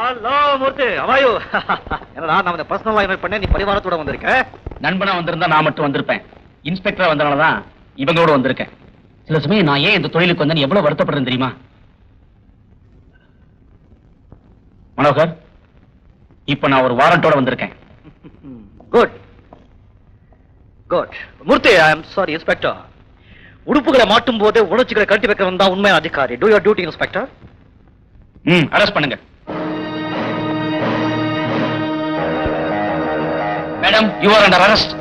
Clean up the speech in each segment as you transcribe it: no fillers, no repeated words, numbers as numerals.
Hello மூர்த்தி அவாயு என்னடா நான் பர்சனலா இன்வைட் பண்ணேன், நீ பரிவாரத்தோட வந்திருக்க. நண்பனா வந்திருந்தா நான் மட்டும் வந்திருப்பேன். இன்ஸ்பெக்டரா வந்தனாலதான் இவங்களோட வந்திருக்கேன். சில சமயம் நான் ஏன் இந்த தொழிலுக்கு வந்தேன்னு எவ்வளவு வருத்தப்படுறேன் தெரியுமா? மனோகர், இப்ப நான் ஒரு வாரண்டோட வந்திருக்கேன். Good good. Murthy, I am sorry inspector. உடுப்புகளை மாட்டும் போது உணர்ச்சிகளை கட்டி வைக்கிறவன் தான் உண்மையான அதிகாரி. Do your duty inspector. Arrest பண்ணுங்க. Madam, you are under arrest.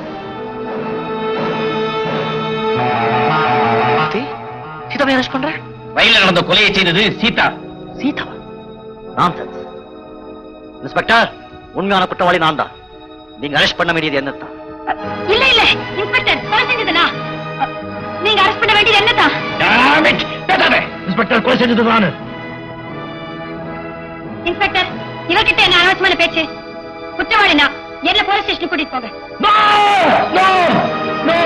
சீதாவை அரெஸ்ட் பண்ற? ரயில்ல நடந்த கொலையை செய்தது சீதா. சீதாவா? நான்சென்ஸ். இன்ஸ்பெக்டர், உண்மையான குற்றவாளி நான் தான். நீங்க அரெஸ்ட் பண்ண வேண்டியது என்னதான்? இல்ல இல்ல இன்ஸ்பெக்டர், கொலை செஞ்சதுனா நீங்க அரெஸ்ட் பண்ண வேண்டியது என்னதான்? இன்ஸ்பெக்டர், கொலை செஞ்சது நானு. இன்ஸ்பெக்டர், இவர்கிட்ட என்ன அனாவசியமான பேச்சு? குற்றவாளினா என்ன போலீஸ் ஸ்டேஷன் கூட்டிட்டு போங்க. நோ நோ நோ,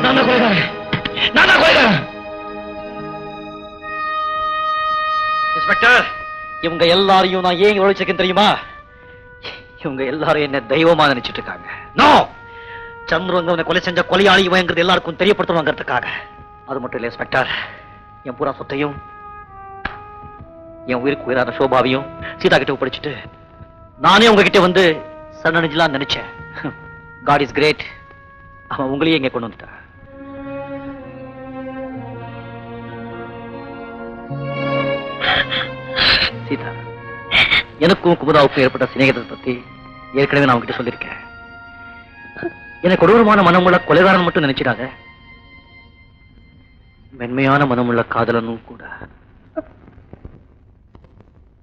நான் தான் கொலைகாரன். நான் தான் கொலைகாரன். இன்ஸ்பெக்டர், இவங்க எல்லாரையும் நான் ஏன் உழைச்சிருக்கேன் தெரியுமா? இவங்க எல்லாரும் என்ன தெய்வமா நினைச்சிட்டு இருக்காங்க. நோ, சந்திரங்க கொலை செஞ்ச கொலையாளி இவங்கிறது எல்லாருக்கும் தெரியப்படுத்தணுங்கிறதுக்காக. அது மட்டும் இல்ல இன்ஸ்பெக்டர், என் பூரா சொத்தையும் என் உயிருக்கு உயிரான சோபாவையும் சீதா கிட்ட படிச்சுட்டு நானே உங்ககிட்ட வந்து சரணடைஞ்சலாம் நினைச்சேன். God is great. அவன் உங்களையே இங்க கொண்டு வந்துட்டான். சீதா, எனக்கும் குமுதாவுக்கும் ஏற்பட்ட சிநேகத்தை பத்தி ஏற்கனவே நான் உங்ககிட்ட சொல்லியிருக்கேன். எனக்கு கொடூரமான மனமுள்ள கொலைகாரன் மட்டும் நினைச்சிடாத, மென்மையான மனமுள்ள காதலனும் கூட.